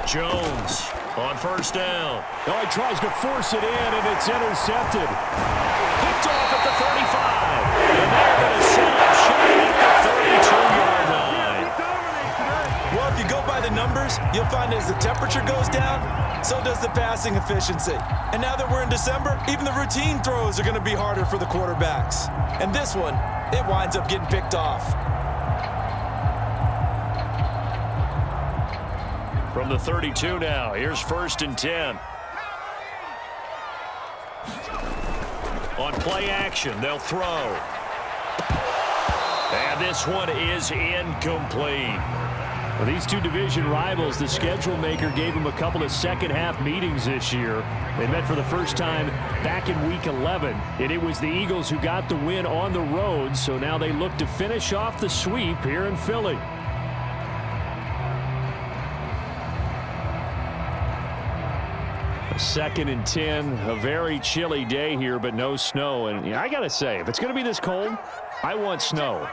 Jones on first down. Oh, he tries to force it in, and it's intercepted. Picked off at the 35. And they're going to set up shot at the 32-yard line. Well, if you go by the numbers, you'll find as the temperature goes down, so does the passing efficiency. And now that we're in December, even the routine throws are going to be harder for the quarterbacks. And this one, it winds up getting picked off. From the 32 now, here's 1st and 10. On play action, they'll throw. And this one is incomplete. Well, these two division rivals, the schedule maker gave them a couple of second-half meetings this year. They met for the first time back in Week 11, and it was the Eagles who got the win on the road, so now they look to finish off the sweep here in Philly. Second and 10, a very chilly day here, but no snow. And I got to say, if it's going to be this cold, I want snow.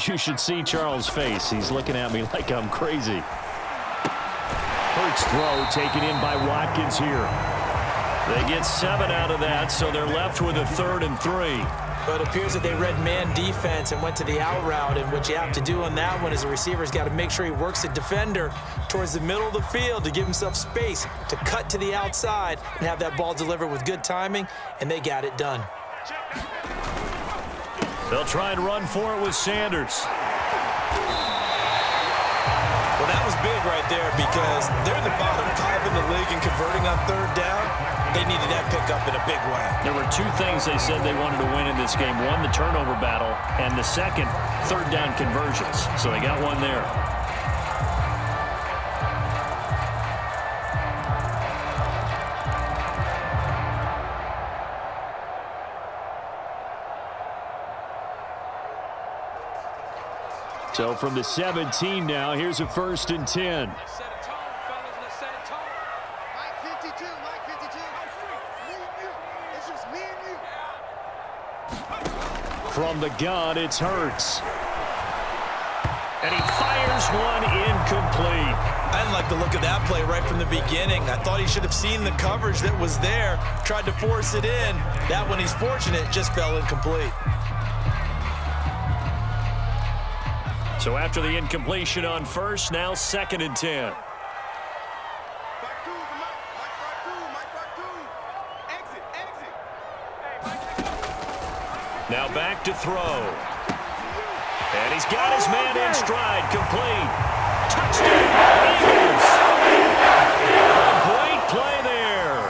You should see Charles' face. He's looking at me like I'm crazy. Hurts throw taken in by Watkins here. They get 7 out of that, so they're left with a 3rd and 3. But it appears that they read man defense and went to the out route, and what you have to do on that one is the receiver's got to make sure he works the defender towards the middle of the field to give himself space to cut to the outside and have that ball delivered with good timing, and they got it done. They'll try and run for it with Sanders. Well, that was big right there because they're the bottom 5 in the league in converting on 3rd down. They needed that pickup in a big way. There were 2 things they said they wanted to win in this game. One, the turnover battle, and the second, 3rd down conversions. So they got one there. So from the 17 now, here's a 1st and 10. From the gun, it's Hurts. And he fires one incomplete. I didn't like the look of that play right from the beginning. I thought he should have seen the coverage that was there, tried to force it in. That one, he's fortunate, just fell incomplete. So after the incompletion on first, now 2nd and 10. Now back to throw. And he's got his man in stride, complete. Touchdown, Eagles. Great play there.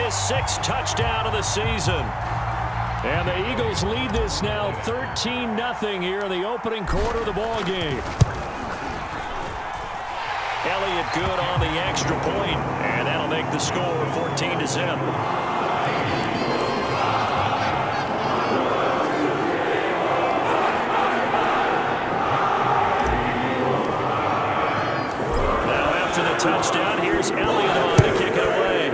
His 6th touchdown of the season. And the Eagles lead this now 13-0 here in the opening quarter of the ball game. Elliott good on the extra point, and that'll make the score 14-0. Touchdown. Here's Elliott on to kick it away.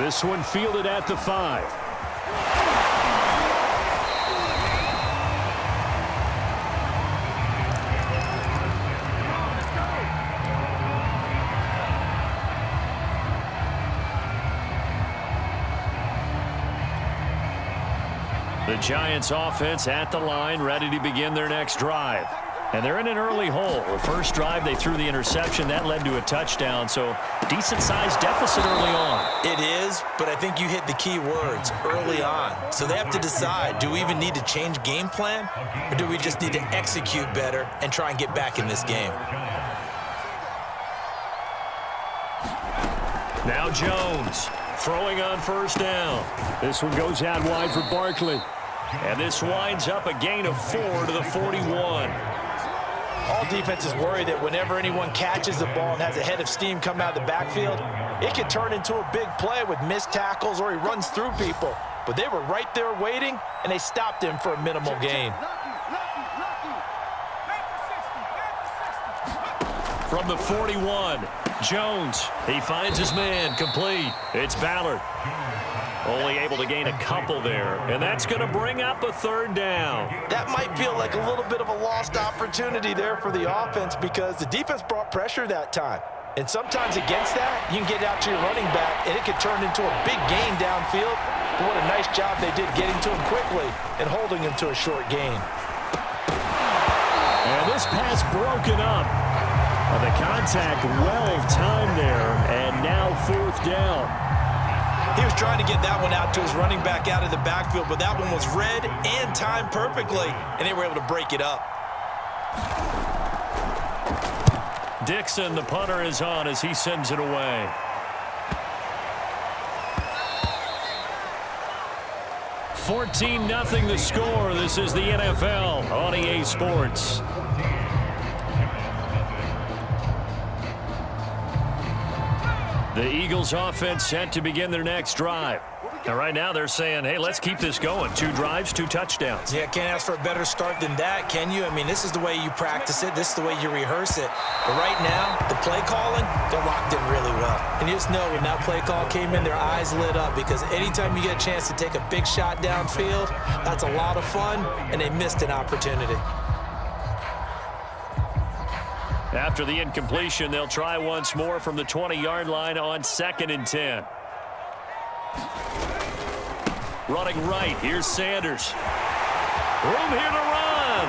This one fielded at the 5. The Giants offense at the line, ready to begin their next drive. And they're in an early hole. The first drive, they threw the interception. That led to a touchdown, so decent-sized deficit early on. It is, but I think you hit the key words, early on. So they have to decide, do we even need to change game plan, or do we just need to execute better and try and get back in this game? Now Jones throwing on first down. This one goes out wide for Barkley. And this winds up a gain of 4 to the 41. All defenses worry that whenever anyone catches the ball and has a head of steam come out of the backfield, it can turn into a big play with missed tackles or he runs through people. But they were right there waiting, and they stopped him for a minimal gain. From the 41, Jones, he finds his man, complete. It's Ballard. Only able to gain a couple there, and that's going to bring up a third down. That might feel like a little bit of a lost opportunity there for the offense because the defense brought pressure that time. And sometimes against that, you can get out to your running back, and it could turn into a big gain downfield. But what a nice job they did getting to him quickly and holding him to a short gain. And this pass broken up. The contact well-timed there, and now fourth down. He was trying to get that one out to his running back out of the backfield, but that one was read and timed perfectly, and they were able to break it up. Dixon, the punter, is on as he sends it away. $14-0 the score. This is the NFL on EA Sports. The Eagles offense set to begin their next drive. Now, right now they're saying, hey, let's keep this going. 2 drives, 2 touchdowns. Yeah, can't ask for a better start than that, can you? I mean, this is the way you practice it. This is the way you rehearse it. But right now, the play calling, they're locked in really well. And you just know when that play call came in, their eyes lit up because anytime you get a chance to take a big shot downfield, that's a lot of fun, and they missed an opportunity. After the incompletion, they'll try once more from the 20-yard line on 2nd and 10. Running right, here's Sanders. Room here to run.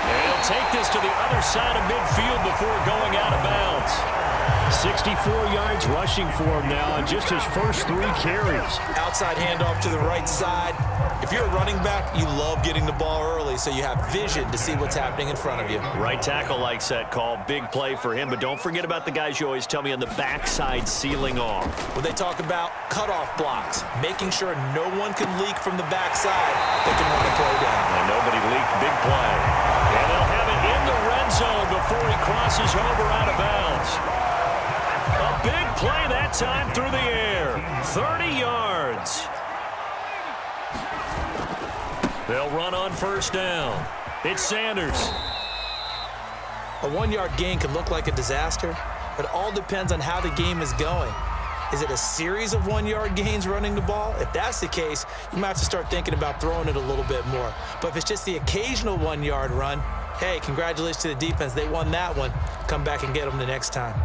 And he'll take this to the other side of midfield before going out of bounds. 64 yards rushing for him now on just his first 3 carries. Outside handoff to the right side. If you're a running back, you love getting the ball early so you have vision to see what's happening in front of you. Right tackle likes that call. Big play for him, but don't forget about the guys you always tell me on the backside sealing off. When they talk about cutoff blocks, making sure no one can leak from the backside, they can run a play down. And nobody leaked. Big play. And they'll have it in the red zone before he crosses over out of bounds. A big play that time through the air. 30 yards. They'll run on first down. It's Sanders. A 1-yard gain can look like a disaster, but it all depends on how the game is going. Is it a series of 1-yard gains running the ball? If that's the case, you might have to start thinking about throwing it a little bit more. But if it's just the occasional 1-yard run, hey, congratulations to the defense. They won that one. Come back and get them the next time.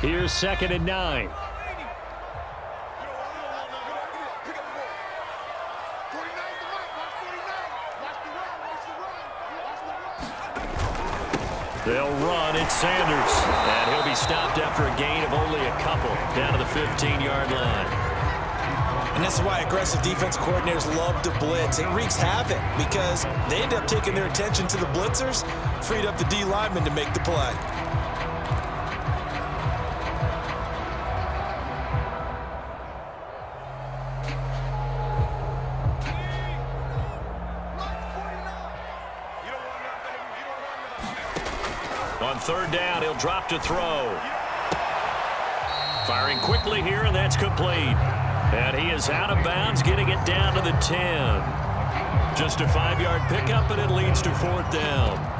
Here's 2nd and 9. They'll run. It's Sanders. And he'll be stopped after a gain of only a couple down to the 15-yard line. And this is why aggressive defense coordinators love to blitz. It wreaks havoc because they end up taking their attention to the blitzers, freed up the D lineman to make the play. On 3rd down, he'll drop to throw. Firing quickly here, and that's complete. And he is out of bounds, getting it down to the 10. Just a 5-yard pickup, and it leads to 4th down.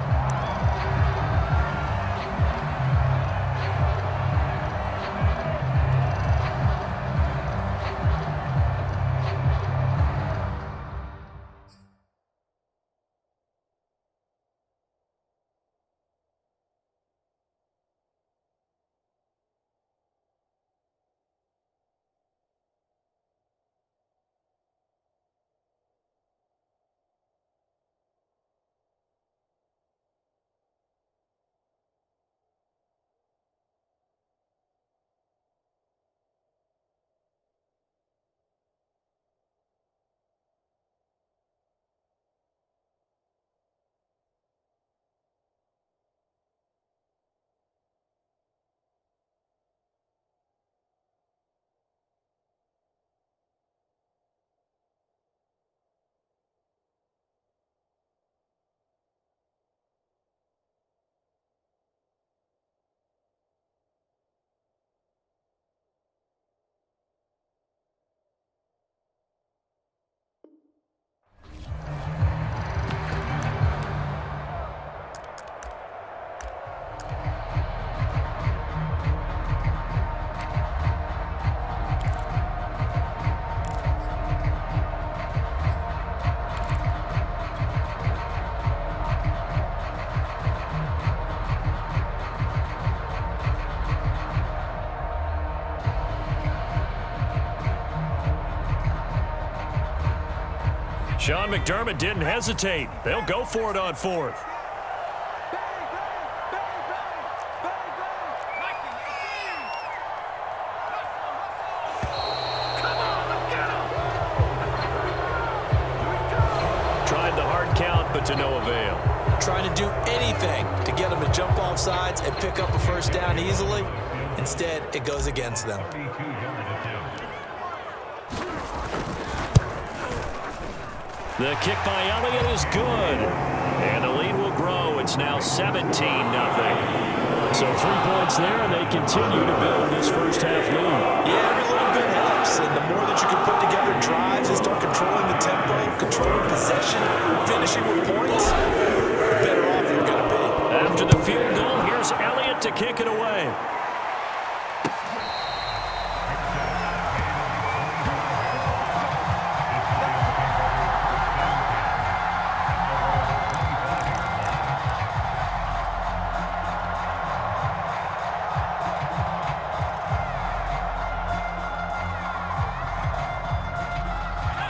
Sean McDermott didn't hesitate. They'll go for it on fourth. Tried the hard count, but to no avail. Trying to do anything to get them to jump off sides and pick up a first down easily. Instead, it goes against them. The kick by Elliott is good. And the lead will grow. It's now 17-0. So 3 points there, and they continue to build this first half lead. Yeah, every little bit helps. And the more that you can put together drives and start controlling the tempo, controlling possession, finishing with points, the better off you're going to be. After the field goal, here's Elliott to kick it away.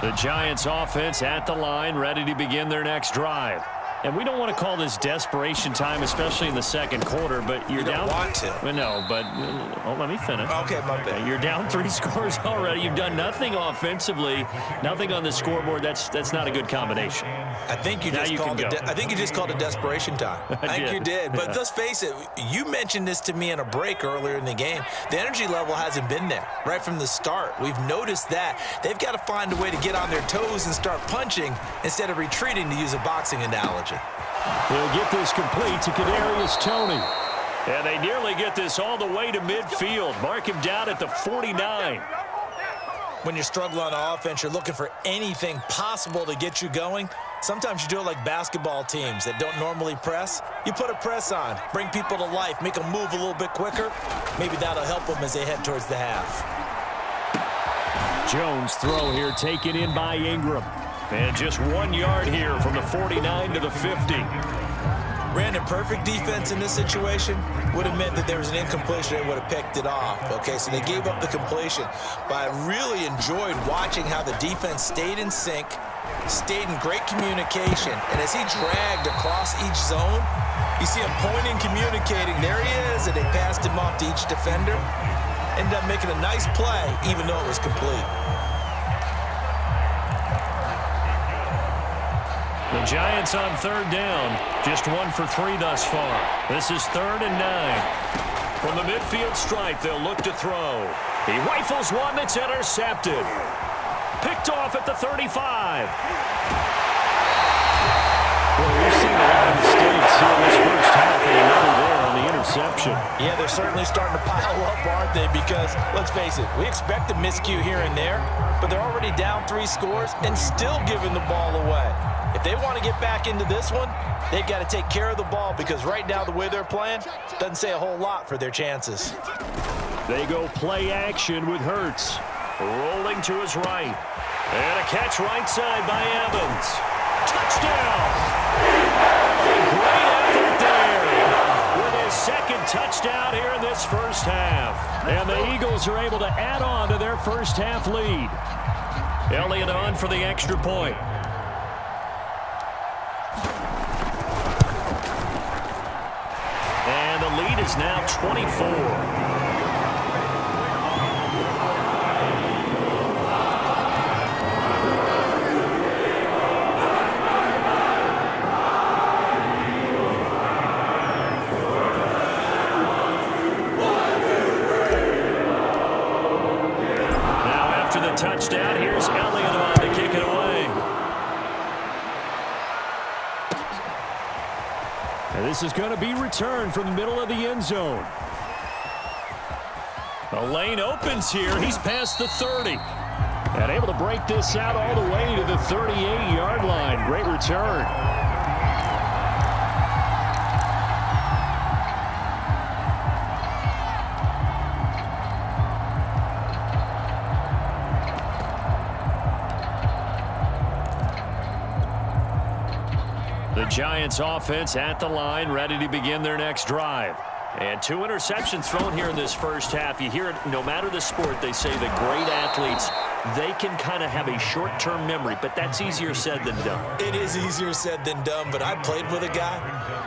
The Giants offense at the line, ready to begin their next drive. And we don't want to call this desperation time, especially in the second quarter, but you're down. You don't want to. Well, no, but let me finish. Okay, my bad. You're down 3 scores already. You've done nothing offensively, nothing on the scoreboard. That's not a good combination. I think you just called it. I think you just called it desperation time. I think you did. But let's face it. You mentioned this to me in a break earlier in the game. The energy level hasn't been there right from the start. We've noticed that they've got to find a way to get on their toes and start punching instead of retreating, to use a boxing analogy. They'll get this complete to Kadarius Toney. And they nearly get this all the way to midfield. Mark him down at the 49. When you're struggling on offense, you're looking for anything possible to get you going. Sometimes you do it like basketball teams that don't normally press. You put a press on, bring people to life, make them move a little bit quicker. Maybe that'll help them as they head towards the half. Jones' throw here taken in by Ingram. And just 1 yard here from the 49 to the 50. Brandon, perfect defense in this situation would have meant that there was an incompletion. They would have picked it off. Okay, so they gave up the completion. But I really enjoyed watching how the defense stayed in sync, stayed in great communication. And as he dragged across each zone, you see him pointing, communicating. There he is, and they passed him off to each defender. Ended up making a nice play, even though it was complete. The Giants on third down, just 1 for 3 thus far. This is 3rd and 9. From the midfield stripe, they'll look to throw. He rifles one that's intercepted. Picked off at the 35. Well, we've seen a lot of mistakes here this first half, and another there on the interception. Yeah, they're certainly starting to pile up, aren't they? Because, let's face it, we expect a miscue here and there, but they're already down 3 scores and still giving the ball away. If they want to get back into this one, they've got to take care of the ball, because right now the way they're playing doesn't say a whole lot for their chances. They go play action with Hurts. Rolling to his right. And a catch right side by Evans. Touchdown! Great effort there with his second touchdown here in this first half. And the Eagles are able to add on to their first half lead. Elliott on for the extra point. And the lead is now 24. Touchdown. Here's Elliott on to kick it away. And this is going to be returned from the middle of the end zone. The lane opens here. He's past the 30. And able to break this out all the way to the 38-yard line. Great return. The Giants offense at the line, ready to begin their next drive. And 2 interceptions thrown here in this first half. You hear it, no matter the sport, they say the great athletes, they can kind of have a short-term memory, but that's easier said than done. It is easier said than done, but I played with a guy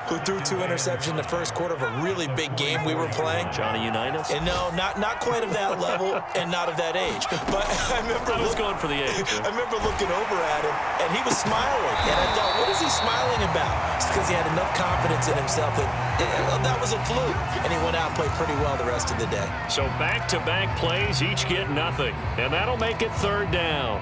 who threw 2 interceptions in the first quarter of a really big game we were playing. Johnny Unitas? And no, not quite of that level and not of that age. But I remember going for the age. I remember looking over at him, and he was smiling. And I thought, what is he smiling about? It's because he had enough confidence in himself that was a fluke. And he went out and played pretty well the rest of the day. So back-to-back plays, each get nothing. And that'll make it 3rd down.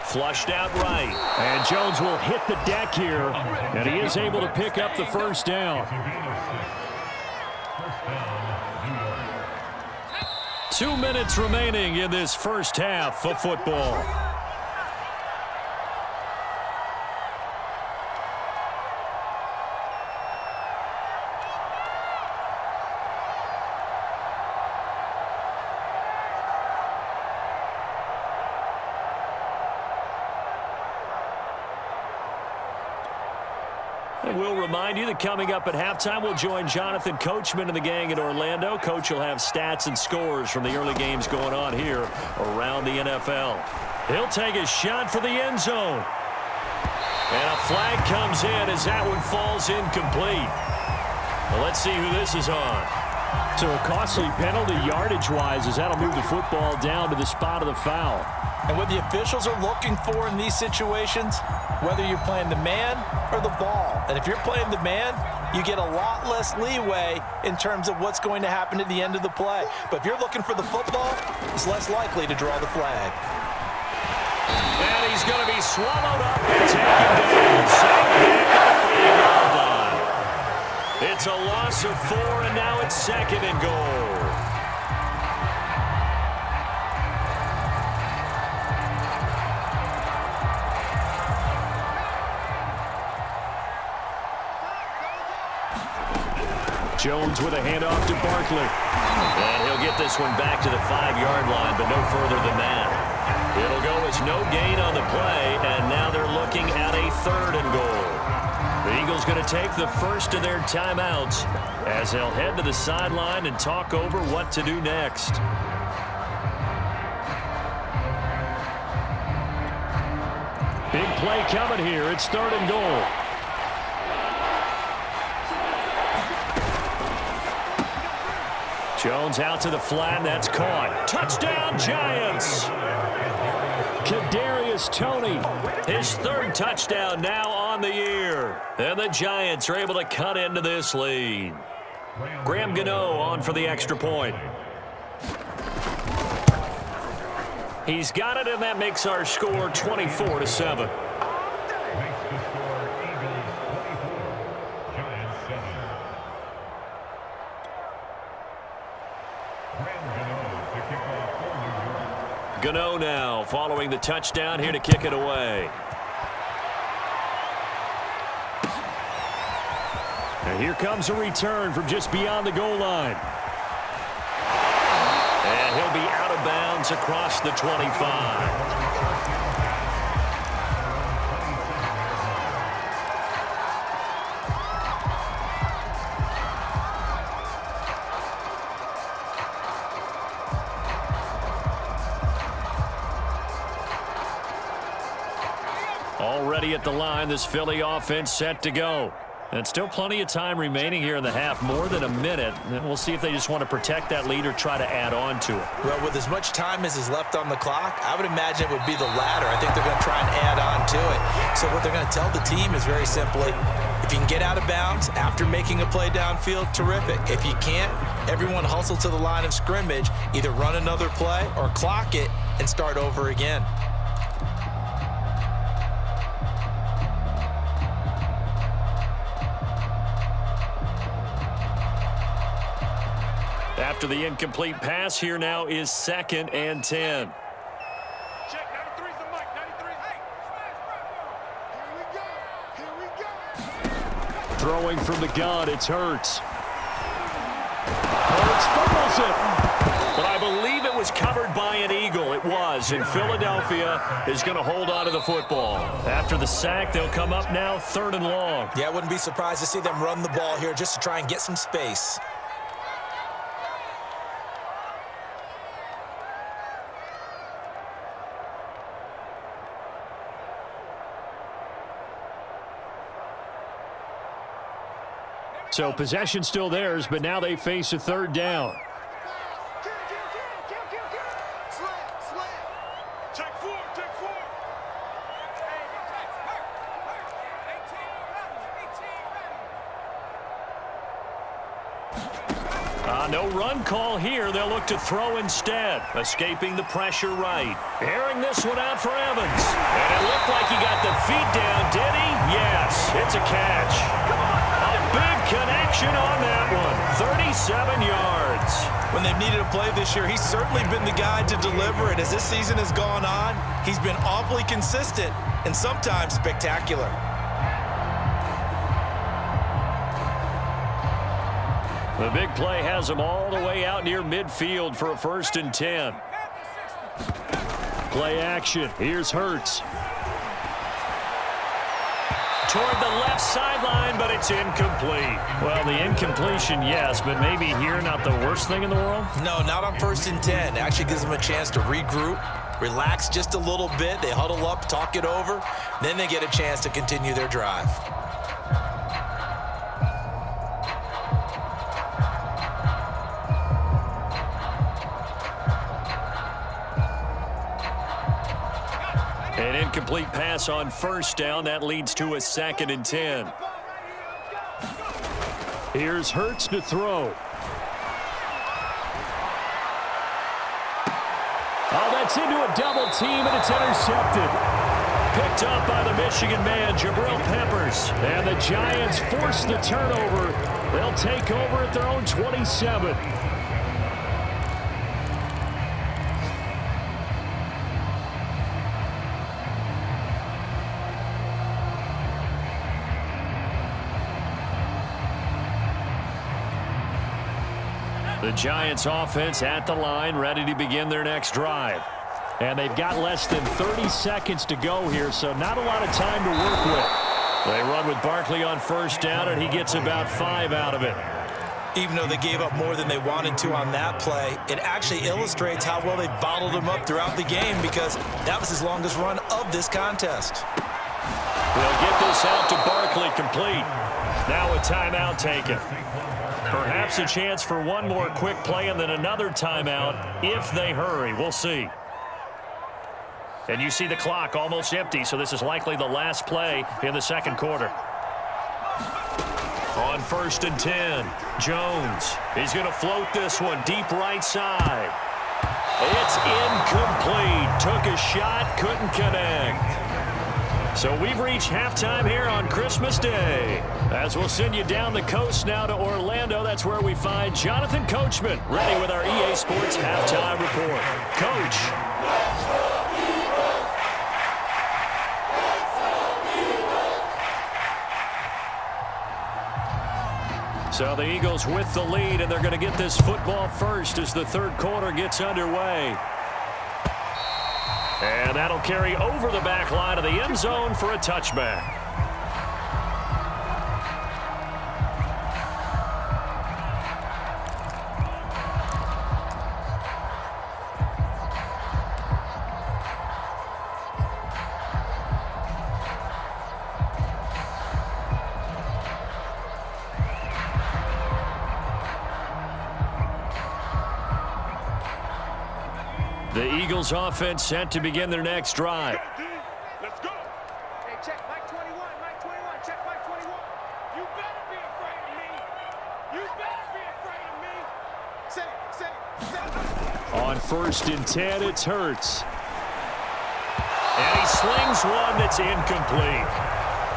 Flushed out right. And Jones will hit the deck here, and he is able to pick up the first down. 2 minutes remaining in this first half of football. And we'll remind you that coming up at halftime, we'll join Jonathan Coachman and the gang in Orlando. Coach will have stats and scores from the early games going on here around the NFL. He'll take a shot for the end zone. And a flag comes in as that one falls incomplete. Well, let's see who this is on. So a costly penalty yardage-wise as that'll move the football down to the spot of the foul. And what the officials are looking for in these situations, whether you're playing the man or the ball. And if you're playing the man, you get a lot less leeway in terms of what's going to happen at the end of the play. But if you're looking for the football, it's less likely to draw the flag. And he's going to be swallowed up and taken down. Sacked back at the 5-yard line. It's a loss of 4, and now it's 2nd and goal. Jones with a handoff to Barkley. And he'll get this one back to the 5-yard line, but no further than that. It'll go as no gain on the play, and now they're looking at a 3rd and goal. The Eagles going to take the first of their timeouts as they'll head to the sideline and talk over what to do next. Big play coming here. It's 3rd and goal. Jones out to the flat. That's caught. Touchdown, Giants! Kadarius Toney. His 3rd touchdown now on the year. And the Giants are able to cut into this lead. Graham Gano on for the extra point. He's got it, and that makes our score 24-7. Gano now following the touchdown here to kick it away. And here comes a return from just beyond the goal line. And he'll be out of bounds across the 25. Already at the line, this Philly offense set to go. And still plenty of time remaining here in the half, more than a minute. And we'll see if they just want to protect that lead or try to add on to it. Well, with as much time as is left on the clock, I would imagine it would be the latter. I think they're going to try and add on to it. So what they're going to tell the team is very simply, if you can get out of bounds after making a play downfield, terrific. If you can't, everyone hustle to the line of scrimmage, either run another play or clock it and start over again. After the incomplete pass, here now is 2nd and 10. Check, 93's the mic, 93. Here we go. Throwing from the gun, it's Hurts. Hurts fumbles it. was covered by an Eagle. It was, and Philadelphia is going to hold on to the football. After the sack, they'll come up now 3rd and long. Yeah, I wouldn't be surprised to see them run the ball here just to try and get some space. So possession still theirs, but now they face a 3rd down. Check 4, check 4. No run call here. They'll look to throw instead. Escaping the pressure right. Airing this one out for Evans. And it looked like he got the feet down, did he? Yes, it's a catch. A big connection on that one. 37 yards. When they've needed a play this year, he's certainly been the guy to deliver it. As this season has gone on, he's been awfully consistent and sometimes spectacular. The big play has him all the way out near midfield for a 1st and 10. Play action. Here's Hurts. Toward the left sideline, but it's incomplete. Well, the incompletion, yes, but maybe here not the worst thing in the world? No, not on 1st and 10. It actually gives them a chance to regroup, relax just a little bit. They huddle up, talk it over. Then they get a chance to continue their drive. An incomplete pass on 1st down. That leads to a 2nd and 10. Here's Hurts to throw. Oh, that's into a double team, and it's intercepted. Picked up by the Michigan man, Jabril Peppers. And the Giants force the turnover. They'll take over at their own 27. The Giants offense at the line, ready to begin their next drive. And they've got less than 30 seconds to go here, so not a lot of time to work with. They run with Barkley on 1st down, and he gets about 5 out of it. Even though they gave up more than they wanted to on that play, it actually illustrates how well they bottled him up throughout the game because that was his longest run of this contest. They'll get this out to Barkley complete. Now a timeout taken. Perhaps a chance for one more quick play and then another timeout if they hurry. We'll see. And you see the clock almost empty, so this is likely the last play in the 2nd quarter. On 1st and 10, Jones. He's going to float this one deep right side. It's incomplete. Took a shot, couldn't connect. So we've reached halftime here on Christmas Day. As we'll send you down the coast now to Orlando, that's where we find Jonathan Coachman ready with our EA Sports Halftime Report. Coach. So the Eagles with the lead, and they're going to get this football first as the 3rd quarter gets underway. And that'll carry over the back line of the end zone for a touchback. The Eagles offense set to begin their next drive. Let's go. Hey, check Mike 21, Mike 21, check Mike 21. You better be afraid of me. You better be afraid of me. Say it. On 1st and 10, it's Hurts. And he slings one that's incomplete.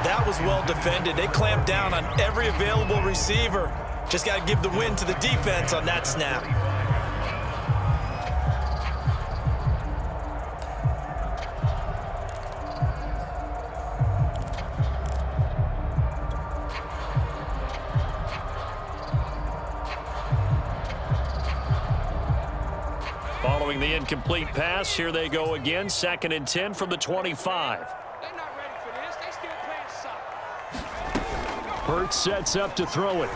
That was well defended. They clamped down on every available receiver. Just got to give the win to the defense on that snap. the incomplete pass. Here they go again. 2nd and 10 from the 25. They're not ready for this. They still playing soccer. Hurts sets up to throw it.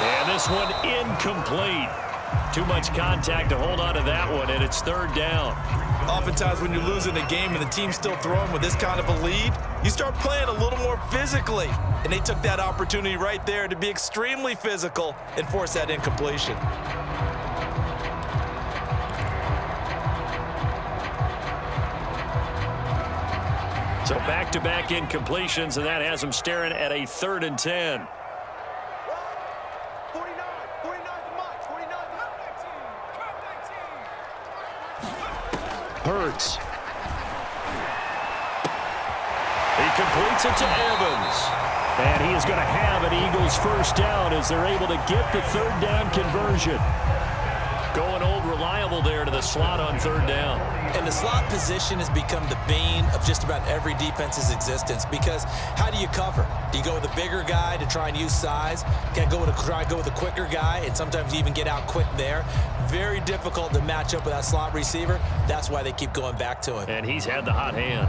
And this one incomplete. Too much contact to hold on to that one, and it's 3rd down. Oftentimes when you're losing a game and the team's still throwing with this kind of a lead, you start playing a little more physically. And they took that opportunity right there to be extremely physical and force that incompletion. So back-to-back incompletions, and that has them staring at a 3rd and 10. 49 the mark. 49 the mark. Hurts. He completes it to Evans. And he is going to have an Eagles first down as they're able to get the 3rd down conversion. Going old reliable there to the slot on 3rd down. And the slot position has become the bane of just about every defense's existence, because how do you cover? Do you go with a bigger guy to try and use size? Can try to go with a quicker guy, and sometimes you even get out quick there. Very difficult to match up with that slot receiver. That's why they keep going back to him. And he's had the hot hand.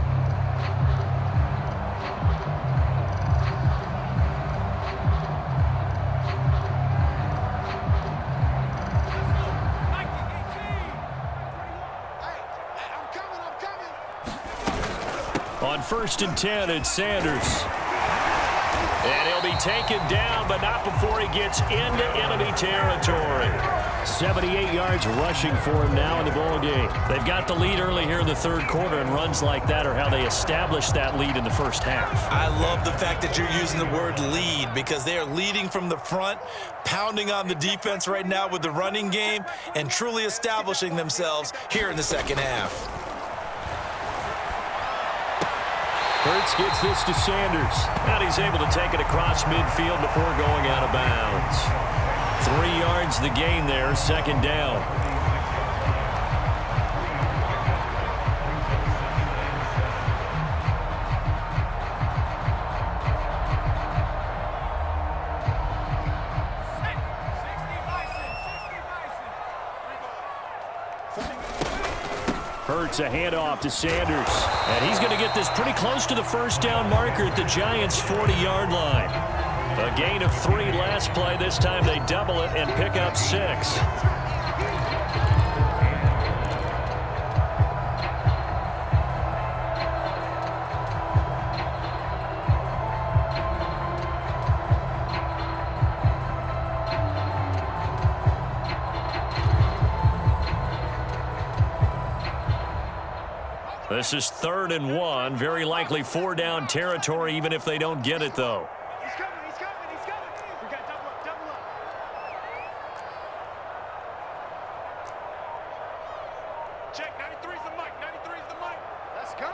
On 1st and 10, it's Sanders. And he'll be taken down, but not before he gets into enemy territory. 78 yards rushing for him now in the ball game. They've got the lead early here in the 3rd quarter, and runs like that are how they establish that lead in the first half. I love the fact that you're using the word lead, because they are leading from the front, pounding on the defense right now with the running game, and truly establishing themselves here in the 2nd half. Hurts gets this to Sanders. And he's able to take it across midfield before going out of bounds. 3 yards the gain there, 2nd down. Hurts a handoff to Sanders. And he's going to get this pretty close to the 1st down marker at the Giants' 40-yard line. A gain of 3 last play. This time they double it and pick up 6. This is 3rd and 1. Very likely 4-down territory, even if they don't get it, though. He's coming. We got double up. Check, 93's the mic. Let's go.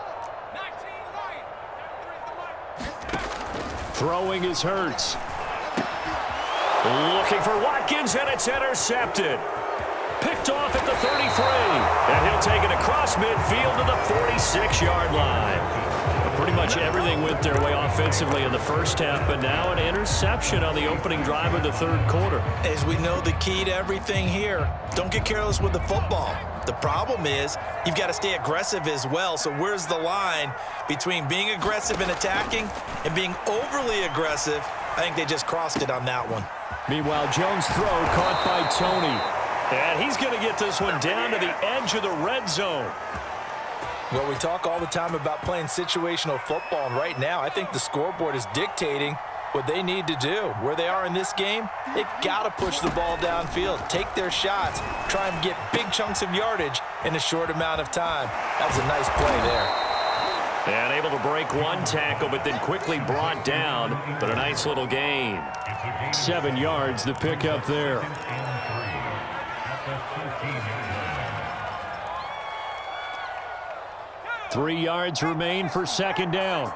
19 right. 93's the mic. Throwing is Hurts. Looking for Watkins, and it's intercepted. Picked off at the 33. And he'll take it across midfield to the 46-yard line. Pretty much everything went their way offensively in the first half, but now an interception on the opening drive of the 3rd quarter. As we know, the key to everything here, don't get careless with the football. The problem is you've got to stay aggressive as well. So where's the line between being aggressive and attacking and being overly aggressive? I think they just crossed it on that one. Meanwhile, Jones' throw caught by Tony. And he's going to get this one down to the edge of the red zone. Well, we talk all the time about playing situational football, and right now I think the scoreboard is dictating what they need to do. Where they are in this game, they've got to push the ball downfield, take their shots, try and get big chunks of yardage in a short amount of time. That was a nice play there. And able to break one tackle, but then quickly brought down. But a nice little gain. 7 yards, the pickup there. Three yards remain for 2nd down.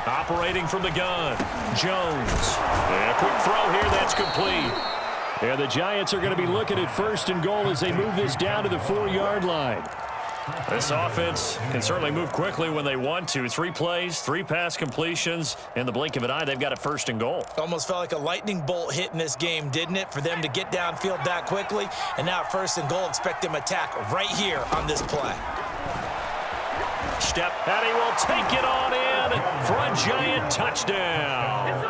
Operating from the gun, Jones. And a quick throw here, that's complete. And the Giants are going to be looking at 1st and goal as they move this down to the 4-yard line. This offense can certainly move quickly when they want to. 3 plays, 3 pass completions. In the blink of an eye, they've got a 1st and goal. Almost felt like a lightning bolt hit in this game, didn't it? For them to get downfield that quickly. And now 1st and goal, expect them attack right here on this play. Step, and he will take it on in for a Giant touchdown.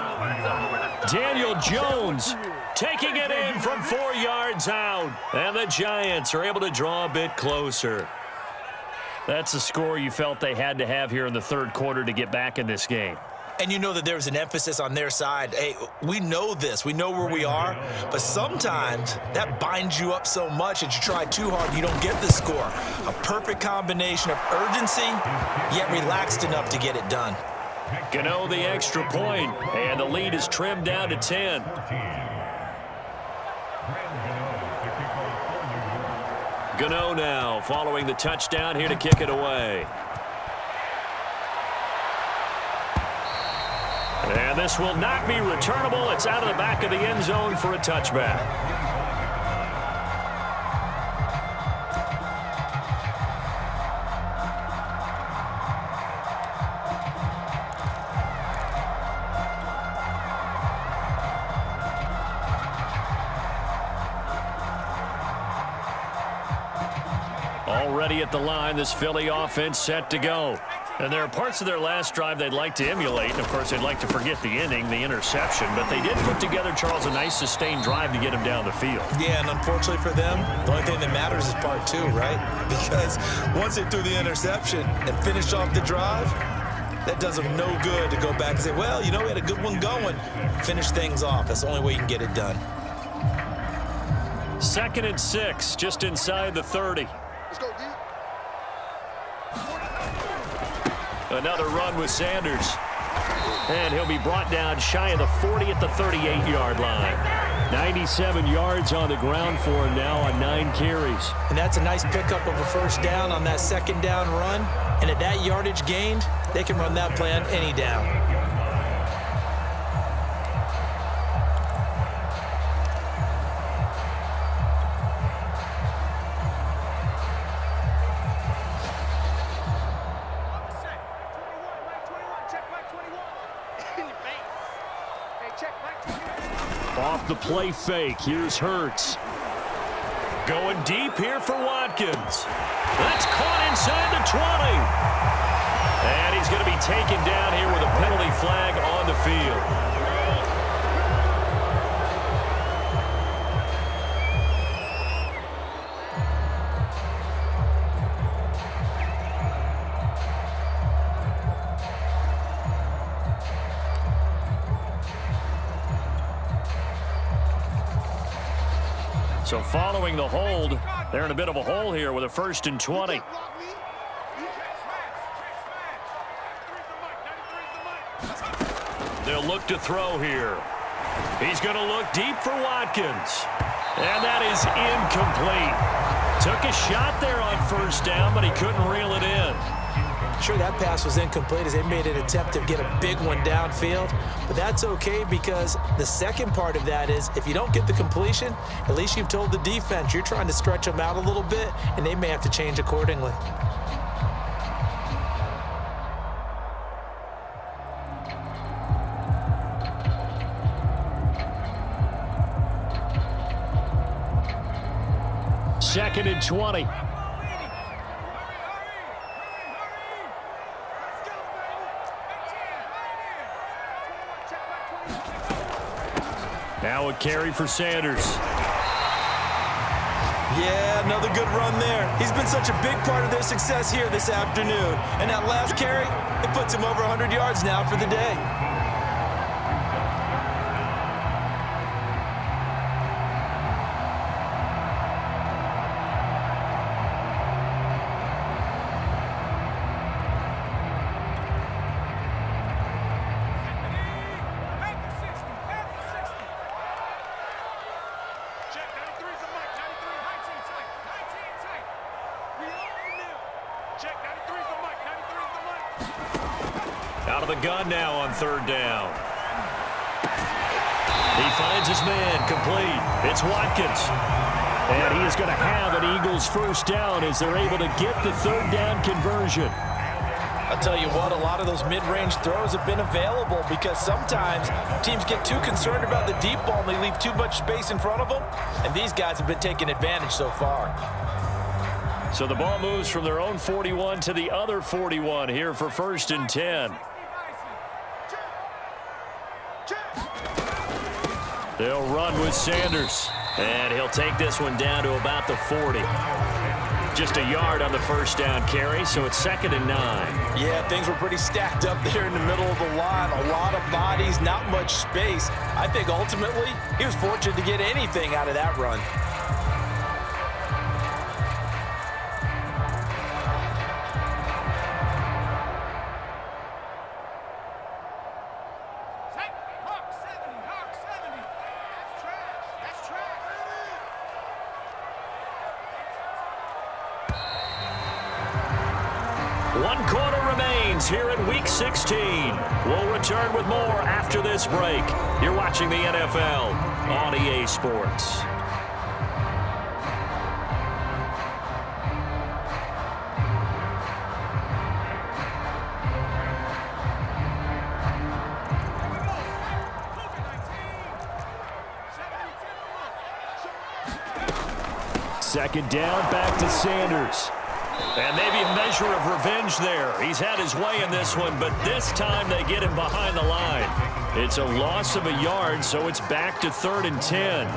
Daniel Jones taking it in from 4 yards out. And the Giants are able to draw a bit closer. That's a score you felt they had to have here in the 3rd quarter to get back in this game. And you know that there's an emphasis on their side. Hey, we know this. We know where we are. But sometimes that binds you up so much that you try too hard and you don't get the score. A perfect combination of urgency, yet relaxed enough to get it done. Gano the extra point, and the lead is trimmed down to 10. Gano now following the touchdown here to kick it away. And this will not be returnable. It's out of the back of the end zone for a touchback. Already at the line, this Philly offense set to go. And there are parts of their last drive they'd like to emulate. And, of course, they'd like to forget the inning, the interception. But they did put together, Charles, a nice sustained drive to get him down the field. Yeah, and unfortunately for them, the only thing that matters is part 2, right? Because once they threw the interception and finished off the drive, that does them no good to go back and say, well, you know, we had a good one going. Finish things off. That's the only way you can get it done. 2nd and 6, just inside the 30. Let's go, D. Another run with Sanders. And he'll be brought down shy of the 40 at the 38-yard line. 97 yards on the ground for him now on 9 carries. And that's a nice pickup of a 1st down on that 2nd down run. And at that yardage gained, they can run that play on any down. Off the play fake, here's Hurts. Going deep here for Watkins. That's caught inside the 20. And he's going to be taken down here with a penalty flag on the field. So following the hold, they're in a bit of a hole here with a 1st and 20. They'll look to throw here. He's going to look deep for Watkins. And that is incomplete. Took a shot there on 1st down, but he couldn't reel it in. Sure, that pass was incomplete as they made an attempt to get a big one downfield. But that's okay because the second part of that is if you don't get the completion, at least you've told the defense you're trying to stretch them out a little bit, and they may have to change accordingly. Second and 20. Now a carry for Sanders. Yeah, another good run there. He's been such a big part of their success here this afternoon. And that last carry, it puts him over 100 yards now for the day. Out of the gun now on 3rd down. He finds his man complete. It's Watkins. And he is going to have an Eagles first down as they're able to get the third down conversion. I'll tell you what, a lot of those mid-range throws have been available because sometimes teams get too concerned about the deep ball and they leave too much space in front of them, and these guys have been taking advantage so far. So the ball moves from their own 41 to the other 41 here for 1st and 10. They'll run with Sanders. And he'll take this one down to about the 40. Just a yard on the first down carry, so it's 2nd and 9. Yeah, things were pretty stacked up there in the middle of the line. A lot of bodies, not much space. I think ultimately he was fortunate to get anything out of that run. One quarter remains here in Week 16. We'll return with more after this break. You're watching the NFL on EA Sports. Second down, back to Sanders. And maybe a measure of revenge there. He's had his way in this one, but this time they get him behind the line. It's a loss of a yard, so it's back to 3rd and 10.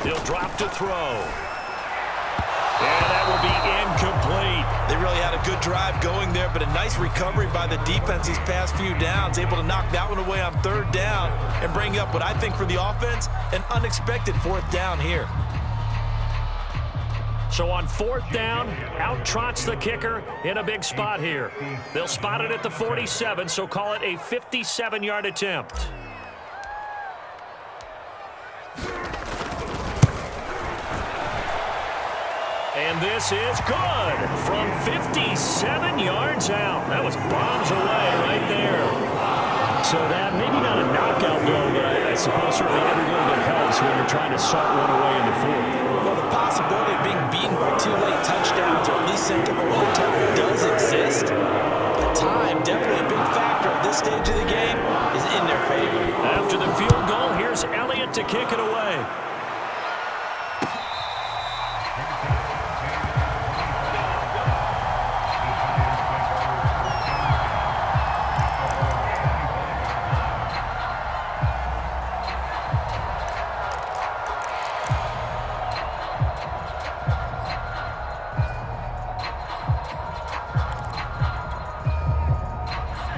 He'll drop to throw. And that will be incomplete. They really had a good drive going there, but a nice recovery by the defense these past few downs, able to knock that one away on 3rd down and bring up what I think for the offense, an unexpected 4th down here. So on 4th down, out trots the kicker in a big spot here. They'll spot it at the 47, so call it a 57-yard attempt. And this is good from 57 yards out. That was bombs away right there. So that, maybe not a knockout blow, but I suppose certainly every little bit helps when you're trying to start one away in the 4th. Well, the possibility of being beaten by 2 late touchdowns or at least sent to overtime does exist. But time, definitely a big factor at this stage of the game, is in their favor. After the field goal, here's Elliott to kick it away.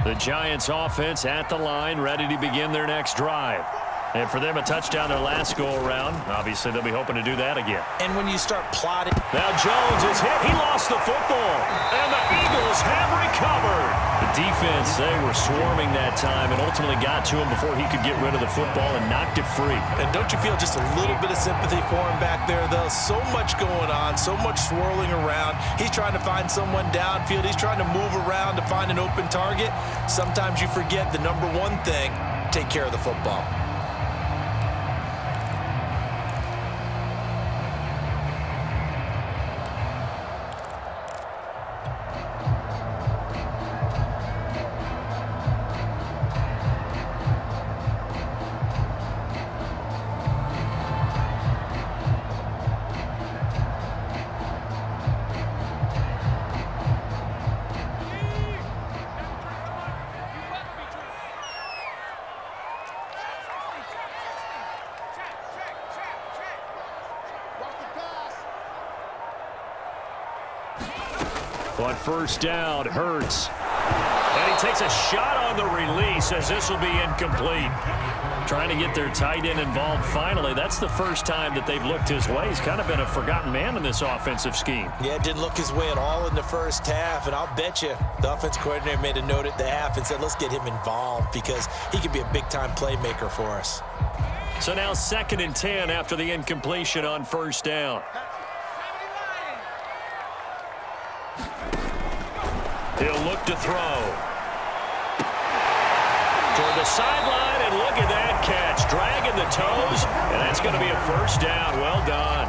The Giants offense at the line, ready to begin their next drive. And for them, a touchdown their last go-around. Obviously, they'll be hoping to do that again. And when you start plotting... Now Jones is hit. He lost the football. And the Eagles have recovered. The defense, they were swarming that time and ultimately got to him before he could get rid of the football and knocked it free. And don't you feel just a little bit of sympathy for him back there, though? So much going on, so much swirling around. He's trying to find someone downfield. He's trying to move around to find an open target. Sometimes you forget the number one thing, take care of the football. On 1st down, Hurts. And he takes a shot on the release as this will be incomplete. Trying to get their tight end involved finally. That's the first time that they've looked his way. He's kind of been a forgotten man in this offensive scheme. Yeah, didn't look his way at all in the first half, and I'll bet you the offense coordinator made a note at the half and said, let's get him involved because he could be a big-time playmaker for us. So now 2nd and 10 after the incompletion on first down. He'll look to throw. Toward the sideline, and look at that catch. Dragging the toes, and that's going to be a first down. Well done.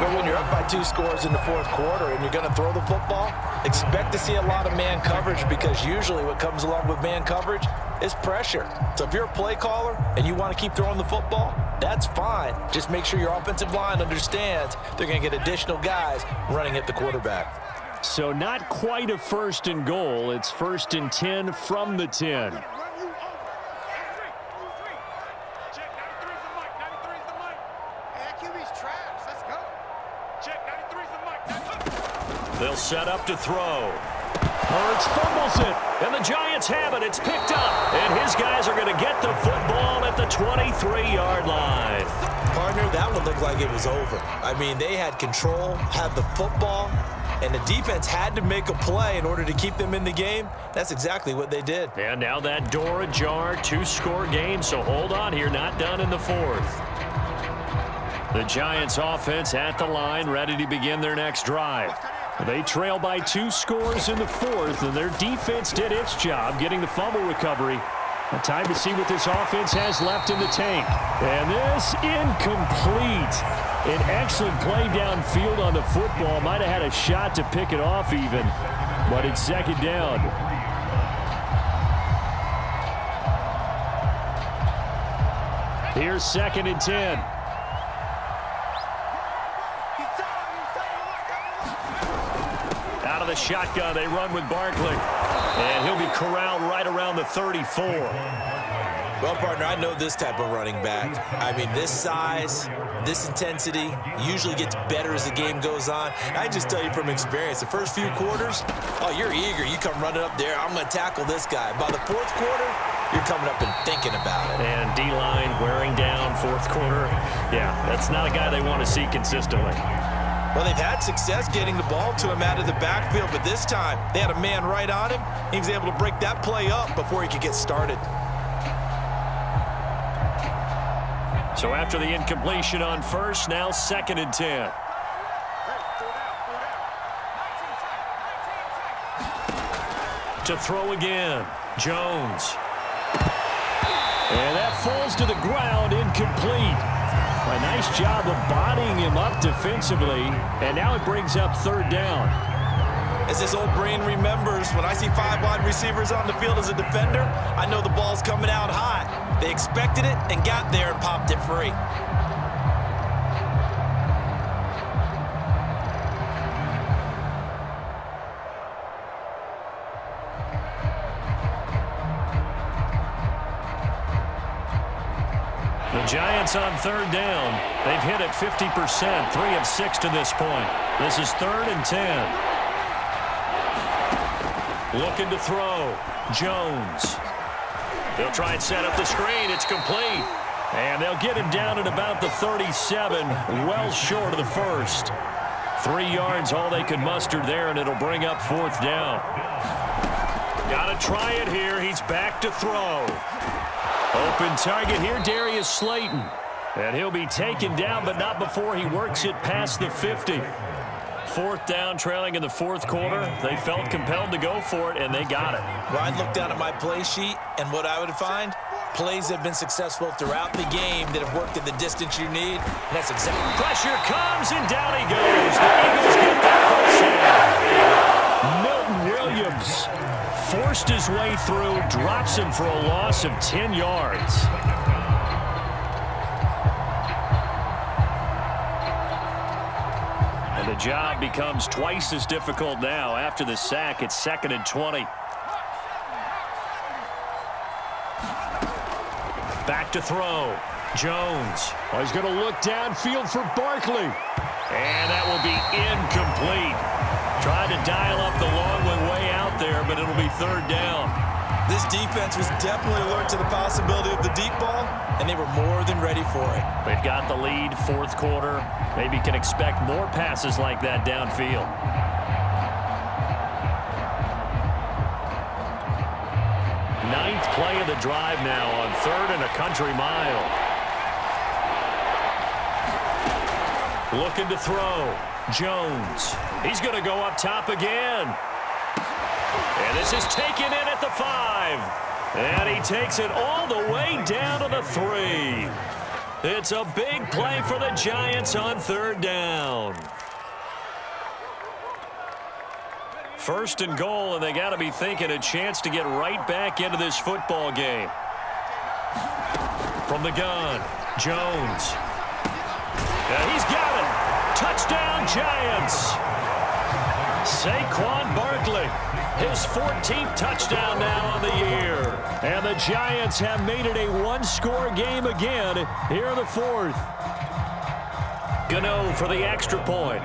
But when you're up by 2 scores in the 4th quarter and you're going to throw the football, expect to see a lot of man coverage because usually what comes along with man coverage is pressure. So if you're a play caller and you want to keep throwing the football, that's fine. Just make sure your offensive line understands they're going to get additional guys running at the quarterback. So not quite a 1st and goal. It's 1st and 10 from the 10. They'll set up to throw. Hurts fumbles it, and the Giants have it. It's picked up, and his guys are going to get the football at the 23-yard line. Partner, that one looked like it was over. I mean, they had control, had the football, and the defense had to make a play in order to keep them in the game. That's exactly what they did. And now that door ajar, 2-score game, so hold on here, not done in the 4th. The Giants offense at the line, ready to begin their next drive. They trail by 2 scores in the 4th, and their defense did its job getting the fumble recovery. A time to see what this offense has left in the tank. And this incomplete. An excellent play downfield on the football. Might have had a shot to pick it off even, but it's 2nd down. Here's 2nd and 10. Out of the shotgun, they run with Barkley. And he'll be corralled right around the 34. Well, partner, I know this type of running back. I mean, this size, this intensity usually gets better as the game goes on. I just tell you from experience, the first few quarters, oh, you're eager. You come running up there, I'm going to tackle this guy. By the 4th quarter, you're coming up and thinking about it. And D-line wearing down 4th quarter. Yeah, that's not a guy they want to see consistently. Well, they've had success getting the ball to him out of the backfield, but this time they had a man right on him. He was able to break that play up before he could get started. So after the incompletion on first, now 2nd and 10. To throw again, Jones. And that falls to the ground, incomplete. A nice job of bodying him up defensively, and now it brings up 3rd down. As this old brain remembers, when I see 5 wide receivers on the field as a defender, I know the ball's coming out hot. They expected it and got there and popped it free. The Giants on 3rd down. They've hit it 50%, 3 of 6 to this point. This is 3rd and 10. Looking to throw. Jones. They'll try and set up the screen. It's complete. And they'll get him down at about the 37, well short of the 1st. 3 yards, all they could muster there, and it'll bring up 4th down. Got to try it here. He's back to throw. Open target here, Darius Slayton. And he'll be taken down, but not before he works it past the 50. 4th down, trailing in the 4th quarter. They felt compelled to go for it, and they got it. Well, I'd look down at my play sheet, and what I would find, plays have been successful throughout the game that have worked in the distance you need. And that's exactly. Pressure comes, and down he goes. The Eagles get that first down. Milton Williams forced his way through, drops him for a loss of 10 yards. And the job becomes twice as difficult now. After the sack, it's 2nd and 20. Back to throw. Jones. Oh, he's going to look downfield for Barkley. And that will be incomplete. Trying to dial up the long one way out there, but it'll be third down. This defense was definitely alert to the possibility of the deep ball, and they were more than ready for it. They've got the lead, fourth quarter. Maybe can expect more passes like that downfield. Ninth play of the drive now on 3rd and a country mile. Looking to throw. Jones. He's going to go up top again. And this is taken in at the 5. And he takes it all the way down to the 3. It's a big play for the Giants on 3rd down. 1st and goal, and they got to be thinking a chance to get right back into this football game. From the gun, Jones. And he's got it. Touchdown, Giants. Saquon Barkley, his 14th touchdown now on the year. And the Giants have made it a one-score game again here in the 4th. Gano for the extra point.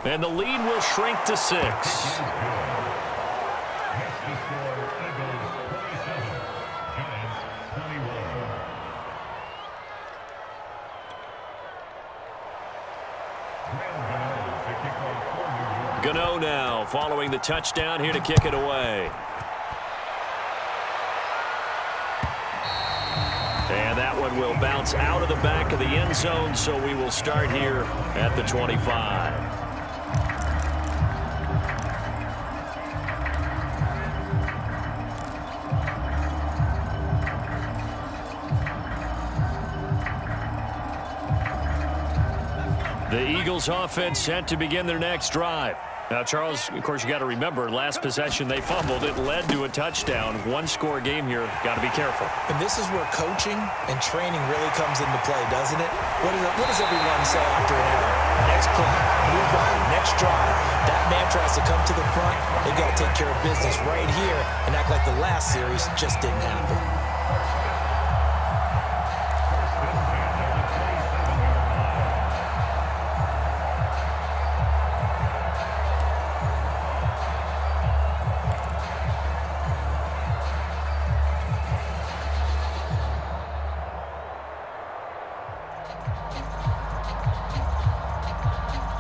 And the lead will shrink to 6. Gano now following the touchdown here to kick it away. And that one will bounce out of the back of the end zone, so we will start here at the 25. The Eagles offense set to begin their next drive. Now, Charles, of course, you got to remember, last possession they fumbled. It led to a touchdown. One-score game here. Got to be careful. And this is where coaching and training really comes into play, doesn't it? What does everyone say after an error? Next play, move on, next drive. That man tries to come to the front. They've got to take care of business right here and act like the last series just didn't happen.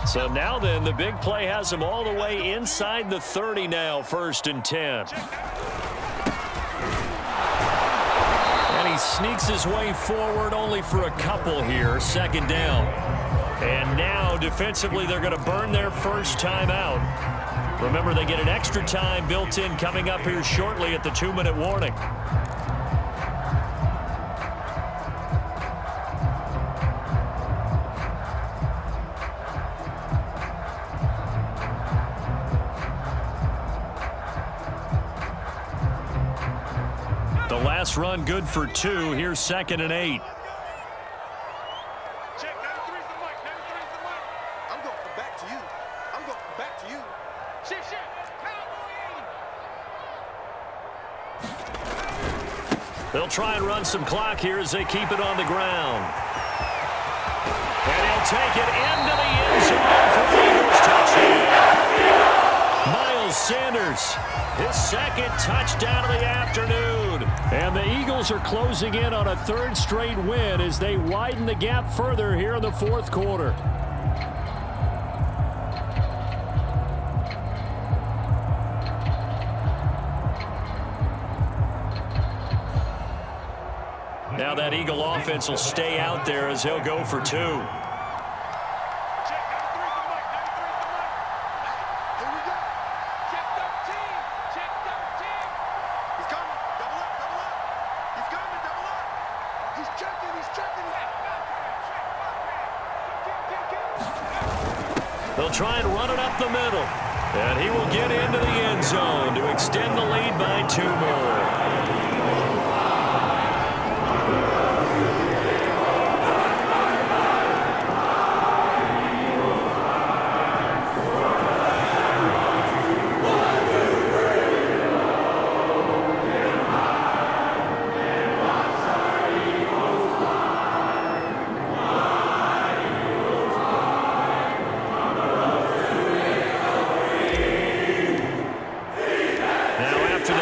So now then, the big play has him all the way inside the 30 now, 1st and 10. And he sneaks his way forward only for a couple here, 2nd down. And now defensively they're going to burn their first time out. Remember, they get an extra time built in coming up here shortly at the 2-minute warning. Last run good for 2. Here's 2nd and 8. Check, 93's the mic, 93's the mic. I'm going back to you. I'm going back to you. Shit, shit. They'll try and run some clock here as they keep it on the ground. And he'll take it into the end zone for the Eagles touchdown. Miles Sanders, his 2nd touchdown of the afternoon. And the Eagles are closing in on a 3rd straight win as they widen the gap further here in the 4th quarter. Now that Eagle offense will stay out there as he'll go for 2. Check, 93's the mic, 93's the mic. Here we go. Check 13. Check 13. He's coming. Double up, double up. He's coming, double up. He's checking, he's checking. They'll try and run it up the middle. And he will get into the end zone to extend the lead by 2 more.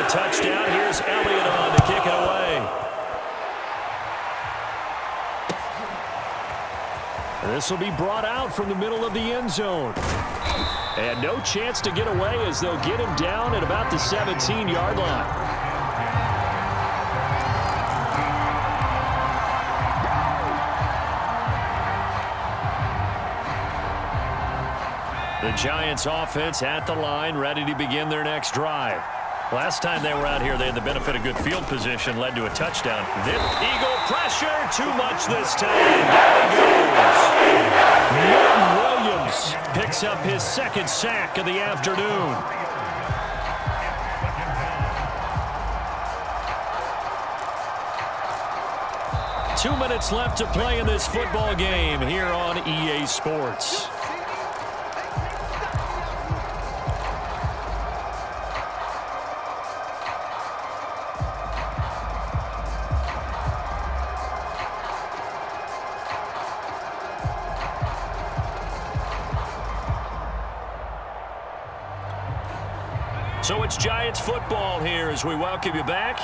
a touchdown. Here's Elliott on to kick it away. This will be brought out from the middle of the end zone. And no chance to get away as they'll get him down at about the 17-yard line. The Giants offense at the line, ready to begin their next drive. Last time they were out here, they had the benefit of good field position, led to a touchdown. Then Eagle pressure, too much this time. Down he goes. Milton Williams picks up his second sack of the afternoon. Two minutes left to play in this football game here on EA Sports. So it's Giants football here as we welcome you back.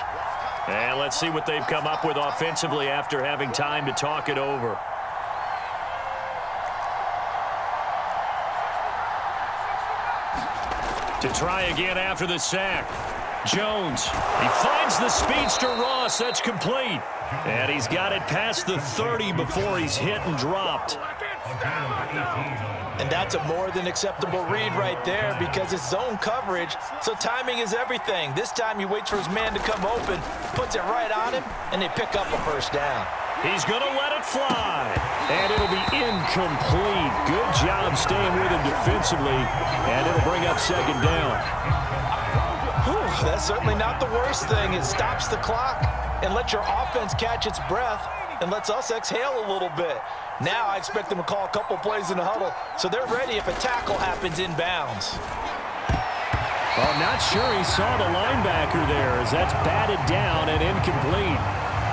And let's see what they've come up with offensively after having time to talk it over. To try again after the sack. Jones. He finds the speedster Ross. That's complete. And he's got it past the 30 before he's hit and dropped. And that's a more than acceptable read right there because it's zone coverage, so timing is everything. This time he waits for his man to come open, puts it right on him, and they pick up a first down. He's going to let it fly. And it'll be incomplete. Good job staying with him defensively, and it'll bring up second down. Whew, that's certainly not the worst thing. It stops the clock and lets your offense catch its breath and lets us exhale a little bit. Now I expect them to call a couple plays in the huddle, so they're ready if a tackle happens inbounds. Well, not sure he saw the linebacker there as that's batted down and incomplete.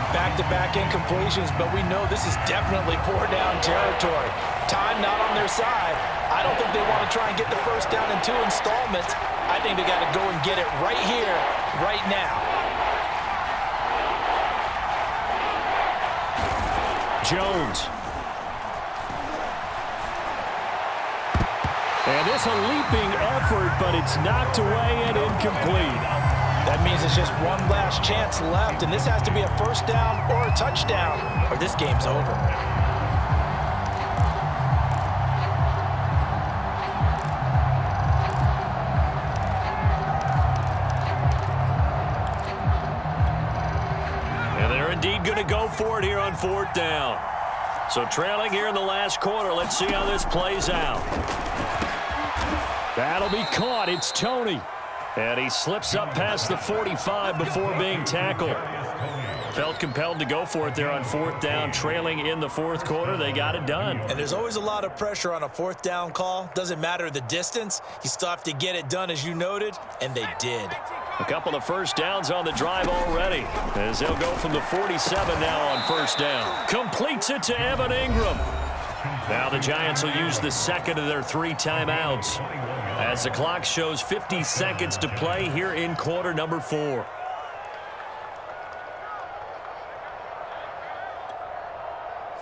Back-to-back incompletions, but we know this is definitely four-down territory. Time not on their side. I don't think they want to try and get the first down in 2 installments. I think they got to go and get it right here, right now. Jones. And it's a leaping effort, but it's knocked away and incomplete. That means it's just one last chance left, and this has to be a first down or a touchdown, or this game's over. And they're indeed going to go for it here on fourth down. So trailing here in the last quarter, let's see how this plays out. That'll be caught. It's Toney. And he slips up past the 45 before being tackled. Felt compelled to go for it there on fourth down, trailing in the fourth quarter. They got it done. And there's always a lot of pressure on a fourth down call. Doesn't matter the distance. You still have to get it done, as you noted, and they did. A couple of first downs on the drive already, as they'll go from the 47 now on first down. Completes it to Evan Ingram. Now the Giants will use the second of their 3 timeouts as the clock shows 50 seconds to play here in quarter number 4.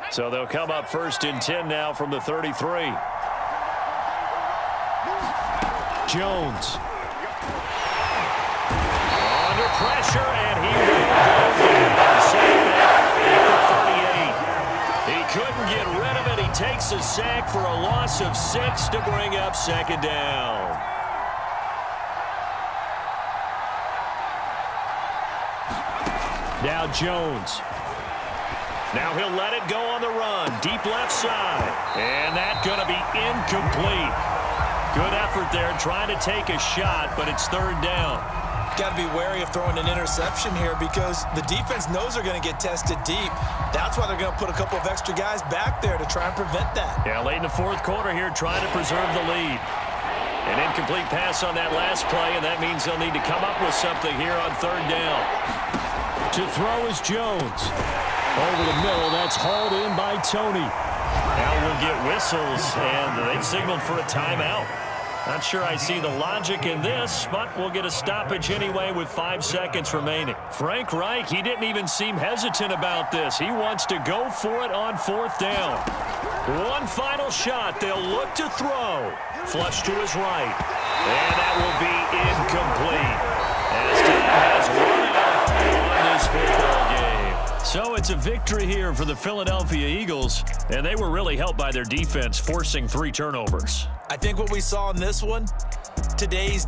So they'll come up first and 10 now from the 33. Jones. Under pressure, and he will go down. At the 38. He couldn't get rid of it. He takes a sack for a loss of 6 to bring up second down. Now Jones. Now he'll let it go on the run. Deep left side. And that's going to be incomplete. Good effort there trying to take a shot, but it's third down. Got to be wary of throwing an interception here because the defense knows they're going to get tested deep. That's why they're going to put a couple of extra guys back there to try and prevent that. Yeah, late in the fourth quarter here trying to preserve the lead. An incomplete pass on that last play, and that means they'll need to come up with something here on third down. To throw is Jones. Over the middle, that's hauled in by Toney. Now we'll get whistles, and they've signaled for a timeout. Not sure I see the logic in this, but we'll get a stoppage anyway with 5 seconds remaining. Frank Reich, he didn't even seem hesitant about this. He wants to go for it on 4th down. One final shot. They'll look to throw. Flush to his right. And that will be incomplete. As time has run out on this football game. So it's a victory here for the Philadelphia Eagles, and they were really helped by their defense, forcing 3 turnovers. I think what we saw in this one, today's